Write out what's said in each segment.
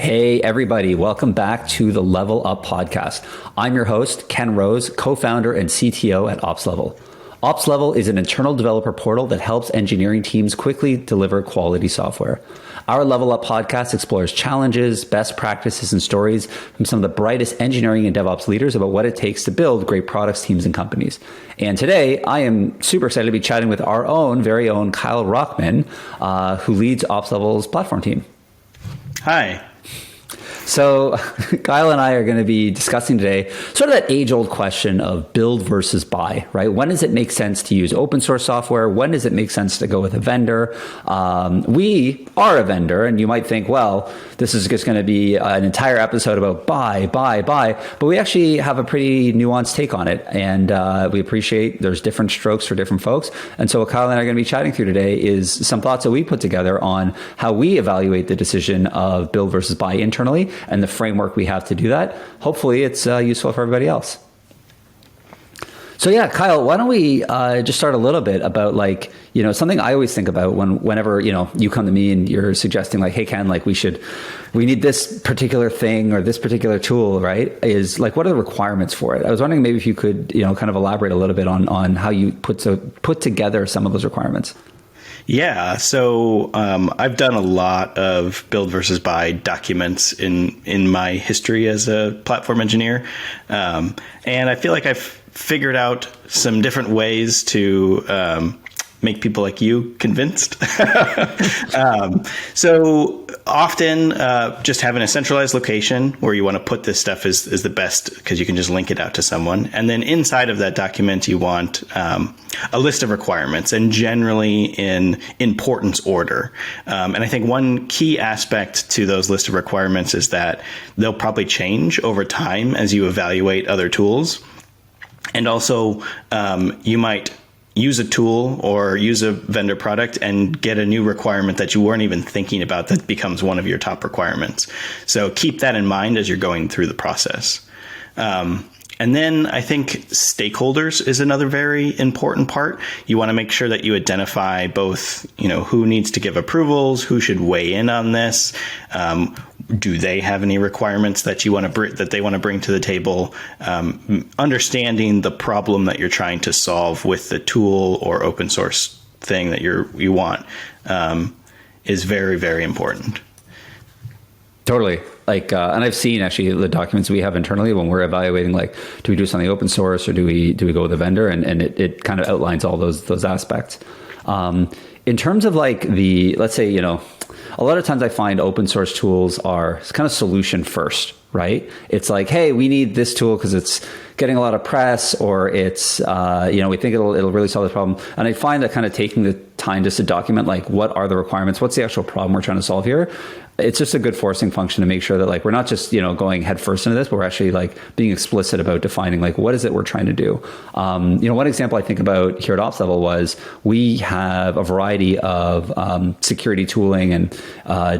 Hey, everybody. Welcome back to the Level Up podcast. I'm your host, Ken Rose, co-founder and CTO at OpsLevel. OpsLevel is an internal developer portal that helps engineering teams quickly deliver quality software. Our Level Up podcast explores challenges, best practices, and stories from some of the brightest engineering and DevOps leaders about what it takes to build great products, teams, and companies. And today, I am super excited to be chatting with our very own Kyle Rockman, who leads OpsLevel's platform team. Hi. So Kyle and I are going to be discussing today sort of that age-old question of build versus buy, right? When does it make sense to use open source software? When does it make sense to go with a vendor? We are a vendor, and you might think, well, this is just going to be an entire episode about buy, but we actually have a pretty nuanced take on it, and we appreciate there's different strokes for different folks. And so what Kyle and I are going to be chatting through today is some thoughts that we put together on how we evaluate the decision of build versus buy internally, and the framework we have to do that. Hopefully it's useful for everybody else. So yeah, Kyle, why don't we just start a little bit about something I always think about whenever, you come to me and you're suggesting like, hey, Ken, we need this particular thing or this particular tool, right? Is like, what are the requirements for it? I was wondering maybe if you could, kind of elaborate a little bit on how you put together some of those requirements. Yeah, so I've done a lot of build versus buy documents in my history as a platform engineer. And I feel like I've figured out some different ways to make people like you convinced. So often just having a centralized location where you want to put this stuff is the best because you can just link it out to someone. And then inside of that document, you want a list of requirements, and generally in importance order. And I think one key aspect to those list of requirements is that they'll probably change over time as you evaluate other tools. And also you might use a tool or use a vendor product and get a new requirement that you weren't even thinking about that becomes one of your top requirements. So keep that in mind as you're going through the process. And then I think stakeholders is another very important part. You want to make sure that you identify both, who needs to give approvals, who should weigh in on this. Do they have any requirements that they want to bring to the table? Understanding the problem that you're trying to solve with the tool or open source thing that you want is very, very important. Totally. And I've seen actually the documents we have internally when we're evaluating, do we do something open source or do we go with a vendor? And it kind of outlines all those aspects. In terms of let's say, a lot of times I find open source tools are kind of solution first, right? It's like, hey, we need this tool because it's getting a lot of press, or it's, we think it'll really solve this problem. And I find that kind of taking the time just to document, what are the requirements? What's the actual problem we're trying to solve here? It's just a good forcing function to make sure that we're not just, going head first into this, but we're actually being explicit about defining what is it we're trying to do. One example I think about here at OpsLevel was we have a variety of security tooling and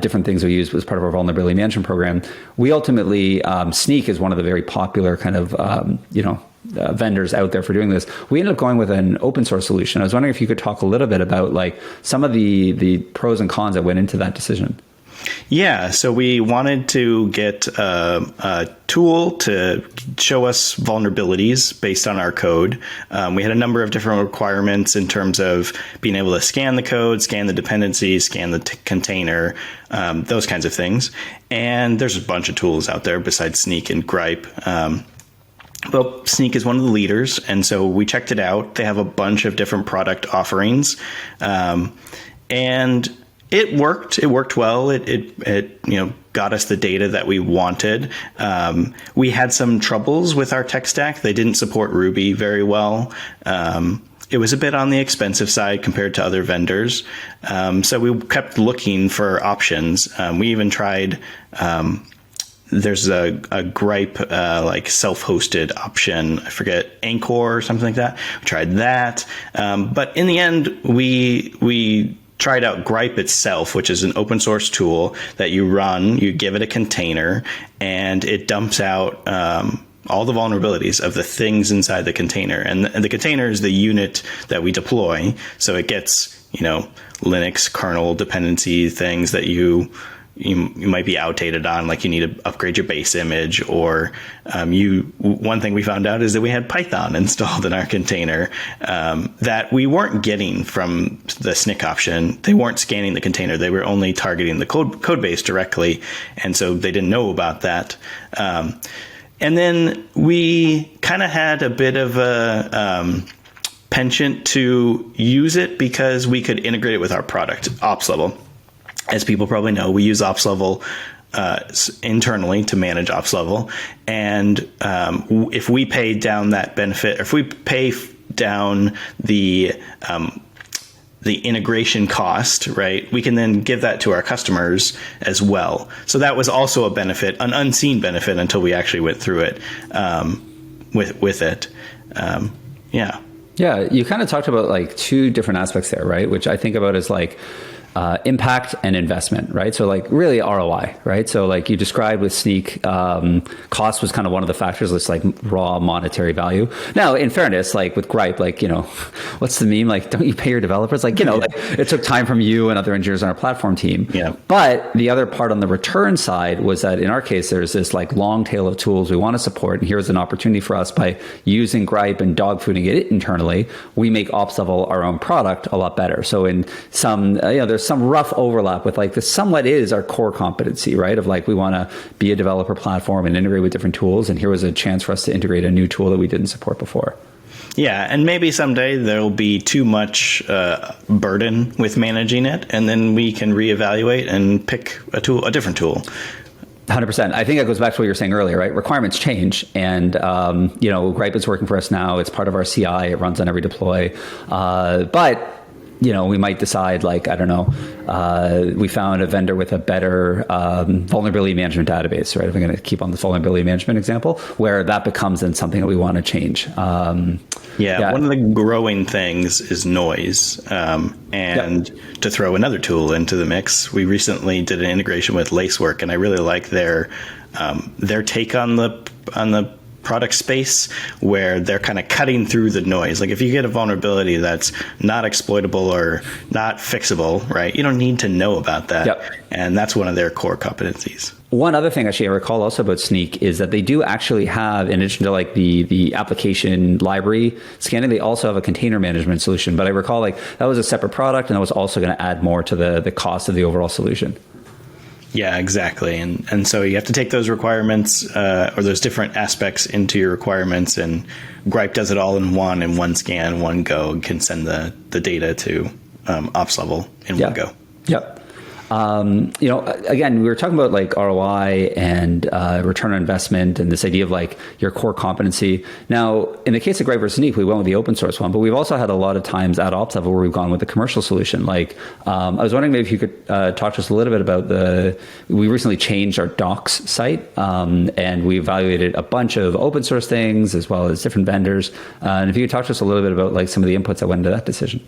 different things we use as part of our vulnerability management program. We ultimately, Sneak is one of the very popular kind of, vendors out there for doing this. We ended up going with an open source solution. I was wondering if you could talk a little bit about some of the pros and cons that went into that decision. Yeah, so we wanted to get a tool to show us vulnerabilities based on our code. We had a number of different requirements in terms of being able to scan the code, scan the dependencies, scan the container, those kinds of things. And there's a bunch of tools out there besides Sneak and Gripe. Well, Sneak is one of the leaders, and so we checked it out. They have a bunch of different product offerings, and it worked. It worked well. It got us the data that we wanted. We had some troubles with our tech stack. They didn't support Ruby very well. It was a bit on the expensive side compared to other vendors. So we kept looking for options. We even tried. There's a Gripe self-hosted option. I forget, Anchor or something like that. We tried that, but in the end, we tried out Gripe itself, which is an open source tool that you run. You give it a container, and it dumps out all the vulnerabilities of the things inside the container. And the container is the unit that we deploy, so it gets Linux kernel dependency things that you you might be outdated on, like you need to upgrade your base image, or one thing we found out is that we had Python installed in our container that we weren't getting from the SNCC option. They weren't scanning the container. They were only targeting the code base directly. And so they didn't know about that. And then we kind of had a bit of a penchant to use it because we could integrate it with our product, OpsLevel. As people probably know, we use OpsLevel internally to manage OpsLevel. And if we pay down that benefit, or if we pay down the integration cost, right, we can then give that to our customers as well. So that was also a benefit, an unseen benefit until we actually went through it with it. Yeah. Yeah. You kind of talked about like two different aspects there, right? Which I think about as like impact and investment, right? So like really ROI, right? So like you described with SNCC, cost was kind of one of the factors. It's like raw monetary value. Now, in fairness, like with Gripe, like, what's the meme? Like, don't you pay your developers? Like, like it took time from you and other engineers on our platform team. Yeah. But the other part on the return side was that in our case, there's this like long tail of tools we want to support. And here's an opportunity for us by using Gripe and dogfooding it internally, we make OpsLevel our own product a lot better. So in some, there's some rough overlap with like this somewhat is our core competency, right? Of like, we want to be a developer platform and integrate with different tools. And here was a chance for us to integrate a new tool that we didn't support before. Yeah. And maybe someday there'll be too much burden with managing it. And then we can reevaluate and pick a different tool. 100%. I think that goes back to what you were saying earlier, right? Requirements change. And, Gripe is working for us now. It's part of our CI. It runs on every deploy. But we might decide, like, I don't know, we found a vendor with a better vulnerability management database, right? If I'm going to keep on the vulnerability management example, where that becomes then something that we want to change. Yeah, one of the growing things is noise. And to throw another tool into the mix, we recently did an integration with Lacework, and I really like their take on the product space, where they're kind of cutting through the noise. Like if you get a vulnerability that's not exploitable or not fixable, right, you don't need to know about that. Yep. And that's one of their core competencies. One other thing actually I recall also about SNCC is that they do actually have, in addition to like the application library scanning, they also have a container management solution. But I recall like that was a separate product, and that was also going to add more to the cost of the overall solution. Yeah, exactly. And so you have to take those requirements or those different aspects into your requirements, and Gripe does it all in one scan, one go, and can send the data to OpsLevel in one go. Yep. Again, we were talking about like ROI and return on investment and this idea of like your core competency. Now, in the case of Gripe versus SNCC, we went with the open source one, but we've also had a lot of times at OpsLevel where we've gone with the commercial solution. Like, I was wondering maybe if you could talk to us a little bit about we recently changed our docs site, and we evaluated a bunch of open source things as well as different vendors. And if you could talk to us a little bit about like some of the inputs that went into that decision.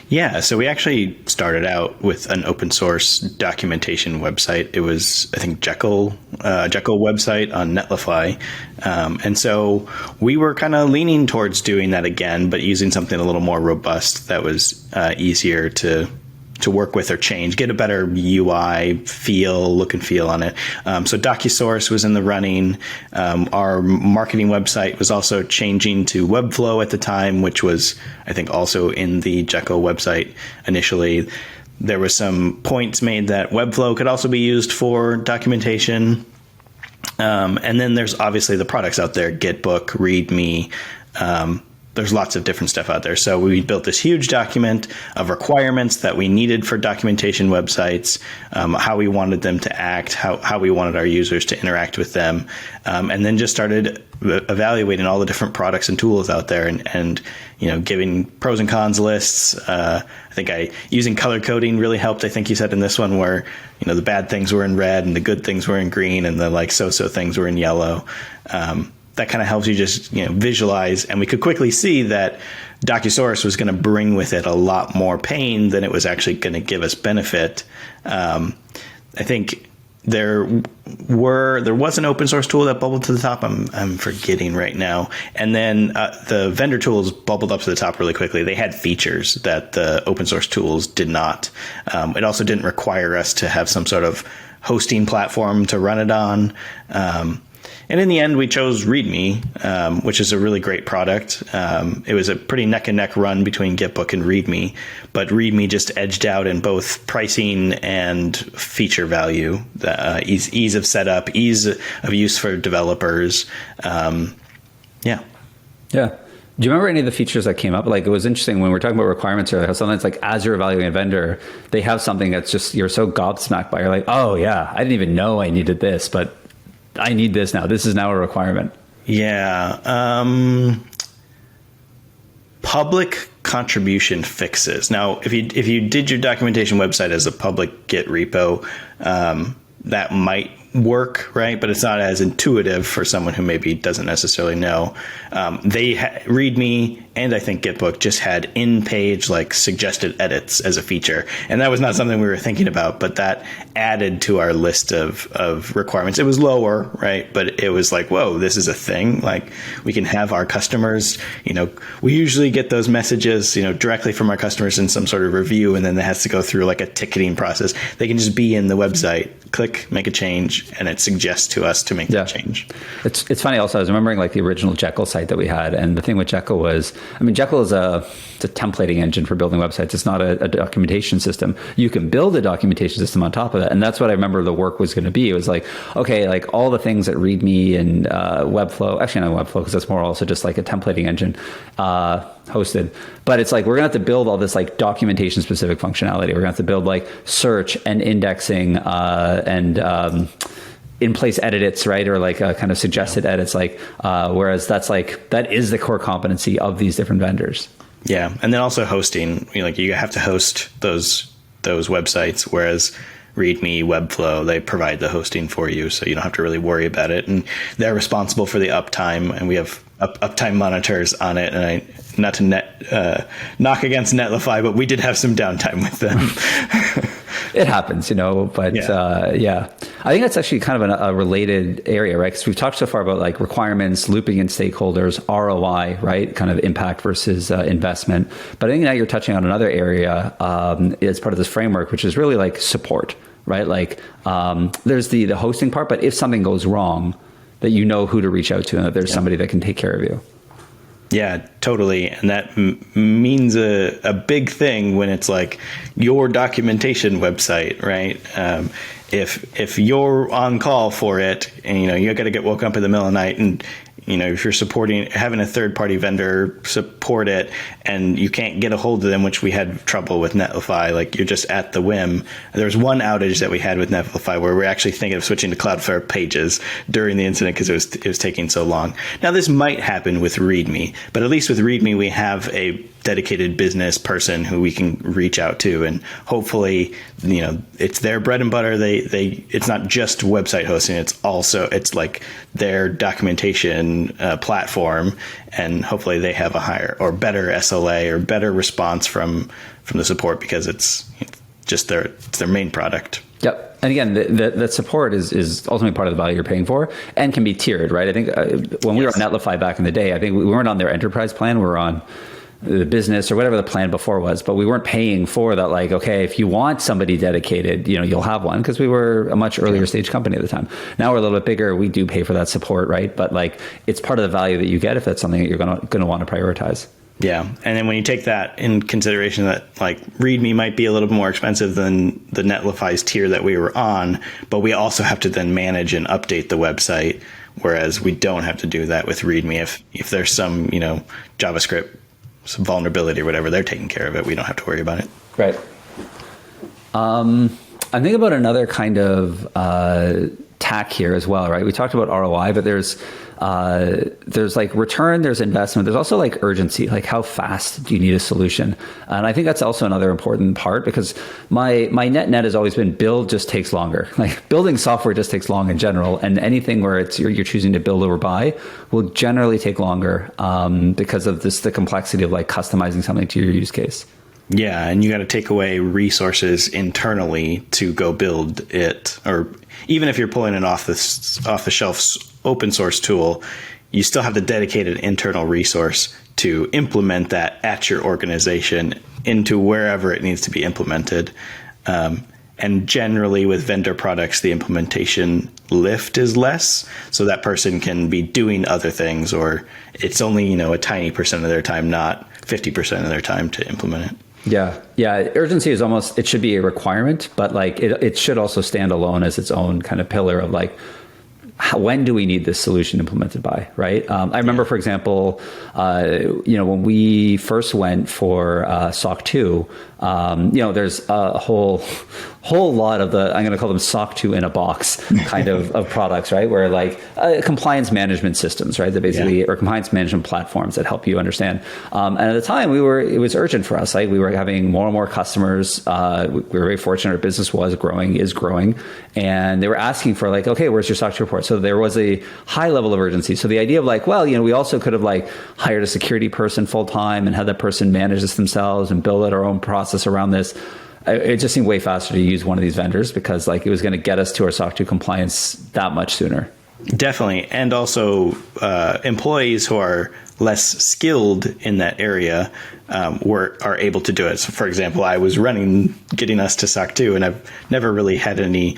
Yeah, so we actually started out with an open source documentation website. It was, I think, Jekyll website on Netlify. And so we were kind of leaning towards doing that again, but using something a little more robust that was easier to work with or change, get a better UI look and feel on it. So DocuSource was in the running. Our marketing website was also changing to Webflow at the time, which was, I think, also in the Jekyll website initially. There was some points made that Webflow could also be used for documentation. And then there's obviously the products out there, Gitbook, README. There's lots of different stuff out there. So we built this huge document of requirements that we needed for documentation websites, how we wanted them to act, how we wanted our users to interact with them, and then just started evaluating all the different products and tools out there and giving pros and cons lists. I think using color coding really helped. I think you said in this one where, the bad things were in red and the good things were in green and the like so-so things were in yellow. That kind of helps you just visualize, and we could quickly see that DocuSource was going to bring with it a lot more pain than it was actually going to give us benefit. I think there was an open source tool that bubbled to the top. I'm forgetting right now, and then the vendor tools bubbled up to the top really quickly. They had features that the open source tools did not. It also didn't require us to have some sort of hosting platform to run it on. And in the end, we chose README, which is a really great product. It was a pretty neck and neck run between Gitbook and README, but README just edged out in both pricing and feature value, ease of setup, ease of use for developers. Yeah. Do you remember any of the features that came up? Like, it was interesting when we were talking about requirements earlier, how sometimes like as you're evaluating a vendor, they have something that's just, you're so gobsmacked by, you're like, oh yeah, I didn't even know I needed this, but I need this now. This is now a requirement. Yeah. Public contribution fixes. Now, if you did your documentation website as a public Git repo, that might work, right? But it's not as intuitive for someone who maybe doesn't necessarily know. README and I think Gitbook just had in-page like suggested edits as a feature, and that was not something we were thinking about, but that added to our list of requirements. It was lower, right? But it was like, whoa, this is a thing. Like, we can have our customers, we usually get those messages, directly from our customers in some sort of review, and then it has to go through like a ticketing process. They can just be in the website, click, make a change, and it suggests to us to make that change. It's funny also, I was remembering like the original Jekyll site that we had, and the thing with Jekyll was, Jekyll is a templating engine for building websites. It's not a documentation system. You can build a documentation system on top of that, and that's what I remember the work was going to be. It was like, okay, like all the things that README and Webflow, actually not Webflow because that's more also just like a templating engine hosted, but it's like we're gonna have to build all this like documentation specific functionality. We're gonna have to build like search and indexing and in place edits, right? Or like kind of suggested edits, like whereas that is the core competency of these different vendors. Yeah, and then also hosting. You have to host those websites, whereas README, Webflow, they provide the hosting for you, so you don't have to really worry about it. And they're responsible for the uptime, and we have uptime monitors on it. And not to knock against Netlify, but we did have some downtime with them. It happens, but yeah. I think that's actually kind of a related area, right? Because we've talked so far about like requirements, looping in stakeholders, ROI, right? Kind of impact versus investment. But I think now you're touching on another area as part of this framework, which is really like support, right? Like there's the hosting part, but if something goes wrong, that you know who to reach out to and that there's somebody that can take care of you. Yeah, totally. And that means a big thing when it's like your documentation website, right? If you're on call for it and, you got to get woken up in the middle of the night and, if you're having a third party vendor support it and you can't get a hold of them, which we had trouble with Netlify, like you're just at the whim. There was one outage that we had with Netlify where we're actually thinking of switching to Cloudflare Pages during the incident because it was taking so long. Now this might happen with README, but at least with README, we have a dedicated business person who we can reach out to, and hopefully, it's their bread and butter. It's not just website hosting. It's like their documentation platform, and hopefully they have a higher or better SLA or better response from the support because it's just their main product. Yep. And again, that support is ultimately part of the value you're paying for and can be tiered, right? I think when we were on Netlify back in the day, I think we weren't on their enterprise plan. We were on the business or whatever the plan before was, but we weren't paying for that. Like, okay, if you want somebody dedicated, you'll have one, because we were a much earlier stage company at the time. Now we're a little bit bigger. We do pay for that support, right? But like, it's part of the value that you get if that's something that you're going to want to prioritize. Yeah. And then when you take that in consideration that like README might be a little bit more expensive than the Netlify's tier that we were on, but we also have to then manage and update the website. Whereas we don't have to do that with README. If there's some, JavaScript, some vulnerability or whatever, they're taking care of it. We don't have to worry about it. Right. I'm thinking about another kind of tack here as well, right? We talked about ROI, but there's like return, there's investment, there's also like urgency, like how fast do you need a solution? And I think that's also another important part, because my net has always been build just takes longer. Like building software just takes long in general, and anything where it's you're choosing to build over buy will generally take longer because of the complexity of like customizing something to your use case. Yeah, and you got to take away resources internally to go build it, or even if you're pulling it off the shelf open source tool, you still have the dedicated internal resource to implement that at your organization into wherever it needs to be implemented. And And generally with vendor products, the implementation lift is less. So that person can be doing other things, or it's only, a tiny percent of their time, not 50% of their time to implement it. Yeah. Yeah. Urgency is almost, it should be a requirement, but like it should also stand alone as its own kind of pillar of like, when do we need this solution implemented by, right? I remember, for example, when we first went for SOC 2, there's a whole lot of I'm going to call them SOC 2 in a box kind of products, right? Where like compliance management systems, right? That basically, or compliance management platforms that help you understand. And at the time it was urgent for us. Like we were having more and more customers. We were very fortunate. Our business is growing. And they were asking for like, okay, where's your SOC 2 report? So there was a high level of urgency. So the idea of like, well, we also could have like hired a security person full time and had that person manage this themselves and build out our own process around this. It just seemed way faster to use one of these vendors because like it was going to get us to our SOC 2 compliance that much sooner. Definitely. And also employees who are less skilled in that area are able to do it. So for example, I was getting us to SOC 2, and I've never really had any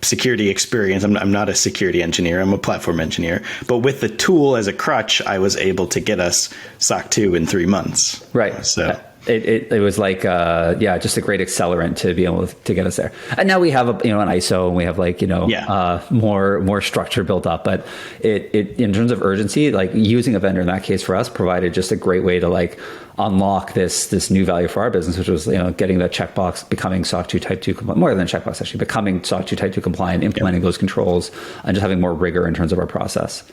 security experience. I'm not a security engineer. I'm a platform engineer. But with the tool as a crutch, I was able to get us SOC 2 in 3 months. Right. So it was like, just a great accelerant to be able to get us there. And now we have an ISO, and we have like, more structure built up, but it in terms of urgency, like using a vendor in that case for us provided just a great way to like unlock this new value for our business, which was, getting that checkbox, becoming SOC 2 type 2 compliant, more than checkbox actually, becoming SOC 2 type 2 compliant, implementing those controls, and just having more rigor in terms of our process.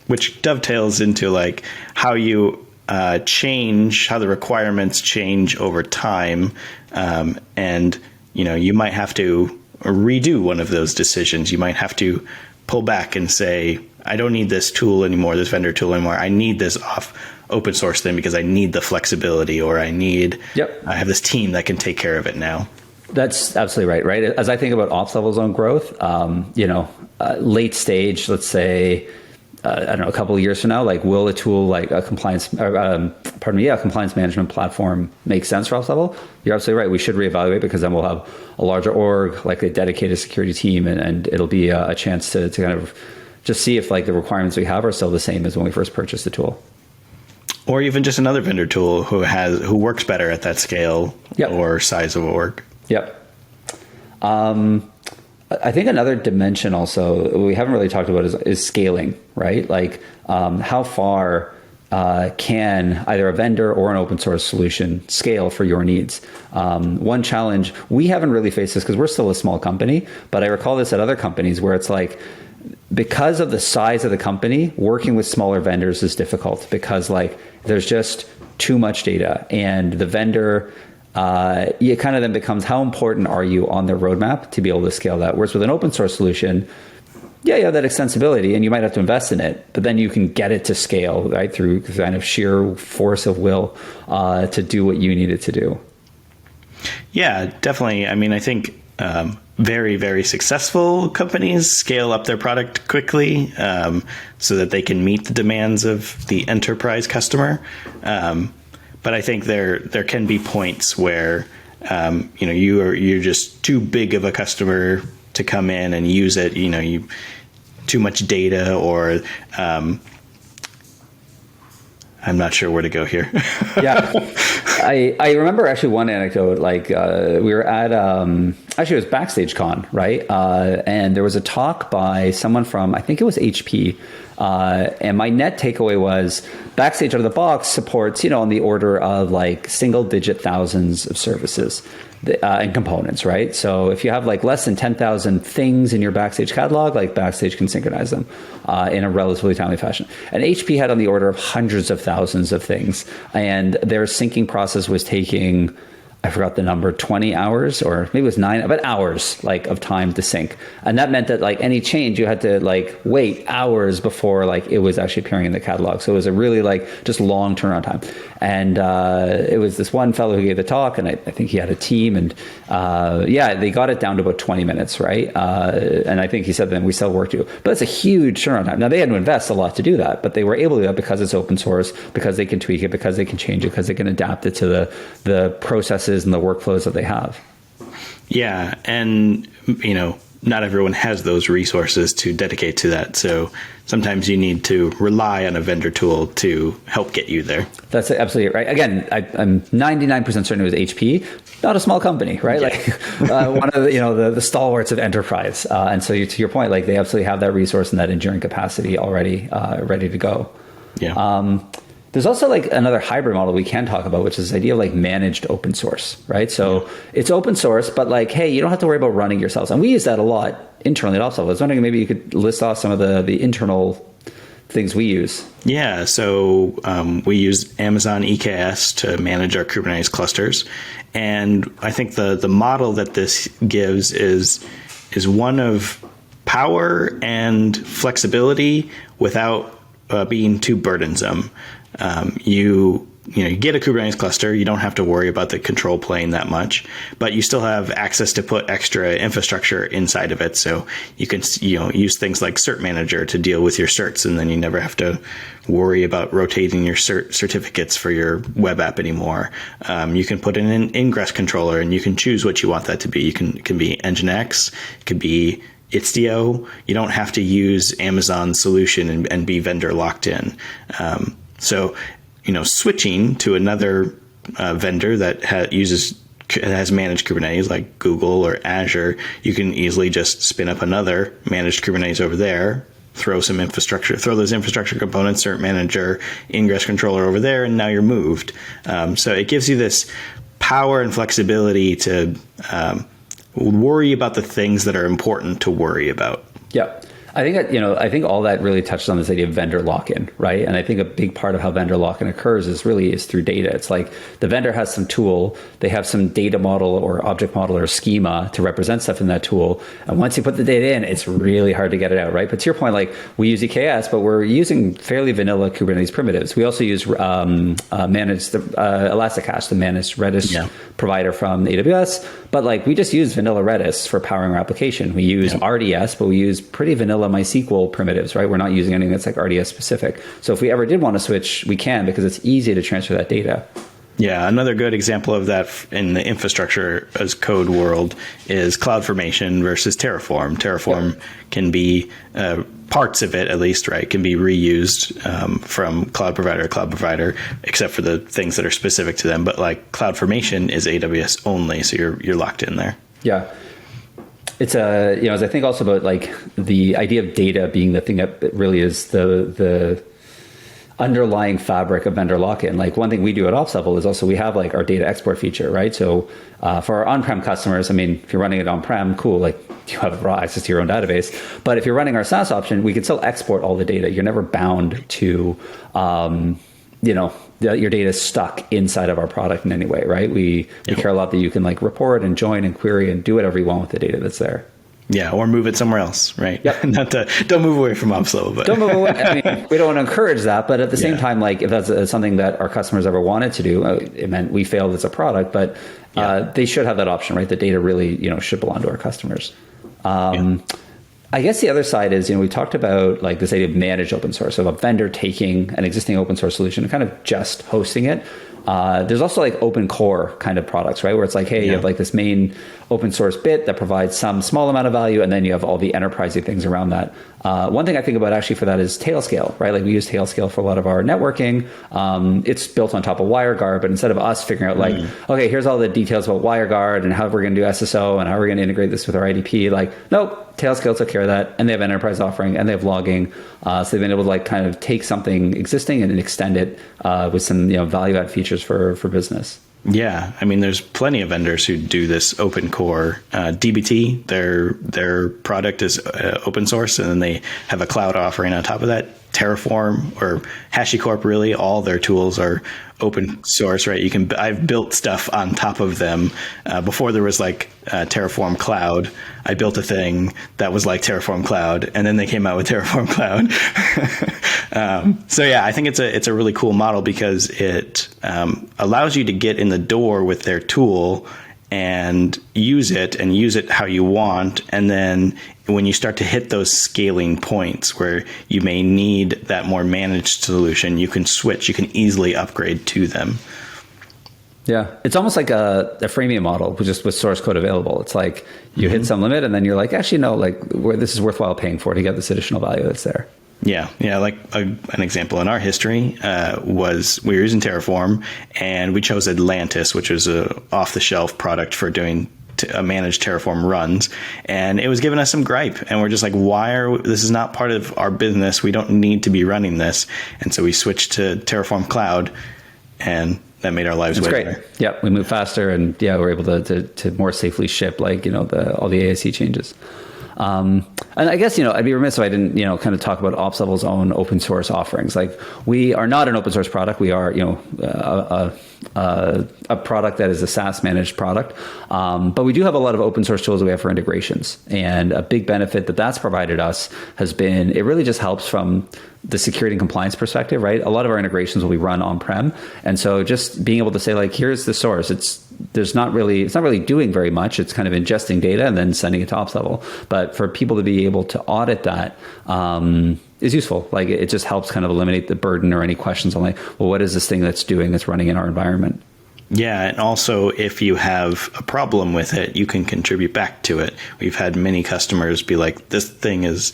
Which dovetails into like how you change, how the requirements change over time. And, you might have to redo one of those decisions. You might have to pull back and say, I don't need this tool anymore, this vendor tool anymore. I need this open source thing because I need the flexibility, or I have this team that can take care of it now. That's absolutely right. As I think about OpsLevel's own growth, late stage, let's say, a couple of years from now, like will a tool like a compliance management platform make sense for OpsLevel? You're absolutely right. We should reevaluate, because then we'll have a larger org, like a dedicated security team, and it'll be a chance to kind of just see if like the requirements we have are still the same as when we first purchased the tool. Or even just another vendor tool who works better at that scale or size of org. Yep. I think another dimension also we haven't really talked about is scaling, right? Like how far can either a vendor or an open source solution scale for your needs? One challenge, we haven't really faced this because we're still a small company, but I recall this at other companies where it's like, because of the size of the company, working with smaller vendors is difficult because like there's just too much data, and the vendor, it kind of then becomes, how important are you on their roadmap to be able to scale that? Whereas with an open source solution, you have that extensibility and you might have to invest in it, but then you can get it to scale, right, through kind of sheer force of will to do what you need it to do. Yeah, definitely. I mean, I think very, very successful companies scale up their product quickly so that they can meet the demands of the enterprise customer. But I think there can be points where you're just too big of a customer to come in and use it. You too much data, or I'm not sure where to go here. Yeah, I remember actually one anecdote. Like we were at actually it was Backstage Con, right? And there was a talk by someone from, I think it was HP. And my net takeaway was Backstage out of the box supports, on the order of like single digit thousands of services and components, right? So if you have like less than 10,000 things in your Backstage catalog, like Backstage can synchronize them in a relatively timely fashion. And HP had on the order of hundreds of thousands of things. And their syncing process was taking, I forgot the number, 20 hours, or maybe it was 9, but hours like of time to sync. And that meant that like any change, you had to like wait hours before like it was actually appearing in the catalog. So it was a really like just long turnaround time. And it was this one fellow who gave the talk, and I think he had a team, and they got it down to about 20 minutes, right? And I think he said then we still work to do. But it's a huge turnaround time. Now they had to invest a lot to do that, but they were able to do that because it's open source, because they can tweak it, because they can change it, because they can adapt it to the processes and the workflows that they have. Yeah. And, not everyone has those resources to dedicate to that. So sometimes you need to rely on a vendor tool to help get you there. That's absolutely right. Again, I'm 99% certain it was HP, not a small company, right? Yeah. Like one of the stalwarts of enterprise. And so to your point, like they absolutely have that resource and that enduring capacity already ready to go. Yeah. There's also like another hybrid model we can talk about, which is this idea of like managed open source, right? So it's open source, but like, hey, you don't have to worry about running yourselves. And we use that a lot internally at OpsLevel. I was wondering maybe you could list off some of the internal things we use. Yeah, so we use Amazon EKS to manage our Kubernetes clusters. And I think the model that this gives is one of power and flexibility without being too burdensome. You get a Kubernetes cluster, you don't have to worry about the control plane that much, but you still have access to put extra infrastructure inside of it. So you can use things like Cert Manager to deal with your certs, and then you never have to worry about rotating your certificates for your web app anymore. You can put in an ingress controller, and you can choose what you want that to be. It can be Nginx, it could be Istio. You don't have to use Amazon's solution and be vendor locked in. So, switching to another vendor that has managed Kubernetes like Google or Azure, you can easily just spin up another managed Kubernetes over there, throw those infrastructure components, Cert Manager, Ingress Controller over there, and now you're moved. So it gives you this power and flexibility to worry about the things that are important to worry about. Yeah. I think all that really touches on this idea of vendor lock-in, right? And I think a big part of how vendor lock-in occurs is through data. It's like the vendor has some tool, they have some data model or object model or schema to represent stuff in that tool. And once you put the data in, it's really hard to get it out, right? But to your point, like we use EKS, but we're using fairly vanilla Kubernetes primitives. We also use managed Elasticache, the managed Redis provider from AWS. But like we just use vanilla Redis for powering our application. We use RDS, but we use pretty vanilla MySQL primitives, right? We're not using anything that's like RDS specific. So if we ever did want to switch, we can, because it's easy to transfer that data. Yeah, another good example of that in the infrastructure as code world is CloudFormation versus Terraform. Terraform can be parts of it, at least, right, can be reused from cloud provider to cloud provider, except for the things that are specific to them. But like CloudFormation is AWS only, so you're locked in there. Yeah. It's as I think also about like the idea of data being the thing that really is the underlying fabric of vendor lock-in. Like one thing we do at OpsLevel is also we have like our data export feature, right? So for our on-prem customers, I mean, if you're running it on-prem, cool, like you have raw access to your own database. But if you're running our SaaS option, we can still export all the data. You're never bound to, your data is stuck inside of our product in any way, right? We care a lot that you can like report and join and query and do whatever you want with the data that's there. Yeah, or move it somewhere else, right? Yep. Don't move away from OpsLevel. But. Don't move away. I mean, we don't want to encourage that, but at the same time, like if that's something that our customers ever wanted to do, it meant we failed as a product, but they should have that option, right? The data really, should belong to our customers. I guess the other side is, we talked about like this idea of managed open source, so a vendor taking an existing open source solution and kind of just hosting it. There's also like open core kind of products, right? Where it's like, hey, you have like this main open source bit that provides some small amount of value, and then you have all the enterprisey things around that. One thing I think about actually for that is Tailscale, right? Like we use Tailscale for a lot of our networking. It's built on top of WireGuard, but instead of us figuring out like, okay, here's all the details about WireGuard and how we're going to do SSO and how we're going to integrate this with our IDP, like, nope, Tailscale took care of that, and they have an enterprise offering and they have logging. So they've been able to like kind of take something existing and extend it with some value add features for business. Yeah, I mean, there's plenty of vendors who do this open core. DBT, their product is open source, and then they have a cloud offering on top of that. Terraform or HashiCorp, really, all their tools are open source, right? I've built stuff on top of them before there was like Terraform Cloud. I built a thing that was like Terraform Cloud, and then they came out with Terraform Cloud. So yeah, I think it's a really cool model because it allows you to get in the door with their tool and use it how you want. And then when you start to hit those scaling points where you may need that more managed solution, you can switch, you can easily upgrade to them. Yeah, it's almost like a freemium model, just with source code available. It's like you hit some limit, and then you're like, actually, no, like this is worthwhile paying for to get this additional value that's there. Yeah. Like an example in our history was we were using Terraform, and we chose Atlantis, which was a off-the-shelf product for doing managed Terraform runs, and it was giving us some gripe, and we're just like, this is not part of our business. We don't need to be running this. And so we switched to Terraform Cloud, and that made our lives way better. Yeah, we moved faster, and we're able to more safely ship all the ASC changes. And I guess, I'd be remiss if I didn't, kind of talk about OpsLevel's own open source offerings. Like, we are not an open source product. We are, a product that is a SaaS managed product. But we do have a lot of open source tools that we have for integrations. And a big benefit that's provided us has been, it really just helps from the security and compliance perspective, right? A lot of our integrations will be run on-prem. And so just being able to say, like, here's the source, it's not really doing very much. It's kind of ingesting data and then sending it to OpsLevel. But for people to be able to audit that is useful. Like, it just helps kind of eliminate the burden or any questions on, like, well, what is this thing that's running in our environment? Yeah, and also if you have a problem with it, you can contribute back to it. We've had many customers be like, this thing is,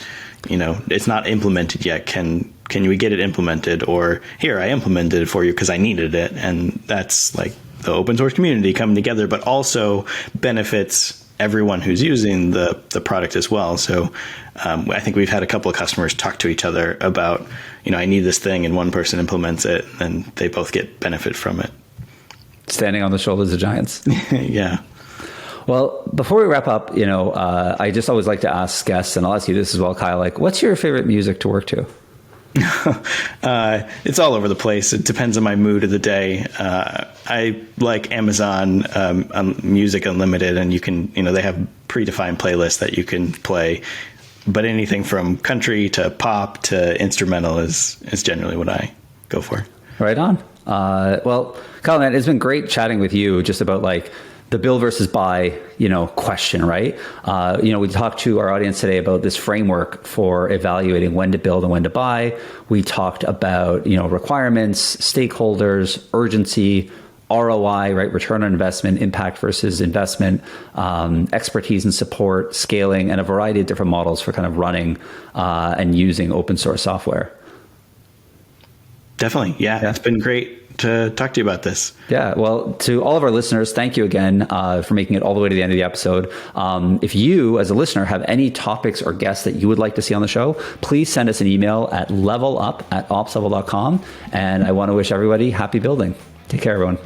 it's not implemented yet. Can we get it implemented? Or here, I implemented it for you because I needed it. And that's like the open source community coming together, but also benefits everyone who's using the product as well. So I think we've had a couple of customers talk to each other about, I need this thing, and one person implements it, and they both get benefit from it. Standing on the shoulders of giants. Yeah. Well, before we wrap up, I just always like to ask guests, and I'll ask you this as well, Kyle, like, what's your favorite music to work to? It's all over the place. It depends on my mood of the day. I like Amazon Music Unlimited, and you can, they have predefined playlists that you can play. But anything from country to pop to instrumental is generally what I go for. Right on. Well, Kyle, man, it's been great chatting with you just about like the build versus buy, question, right? We talked to our audience today about this framework for evaluating when to build and when to buy. We talked about, requirements, stakeholders, urgency, ROI, right? Return on investment, impact versus investment, expertise and support, scaling, and a variety of different models for kind of running and using open source software. Definitely. Yeah. It's been great to talk to you about this. Yeah. Well, to all of our listeners, thank you again for making it all the way to the end of the episode. If you, as a listener, have any topics or guests that you would like to see on the show, please send us an email at levelup@opslevel.com. And I want to wish everybody happy building. Take care, everyone.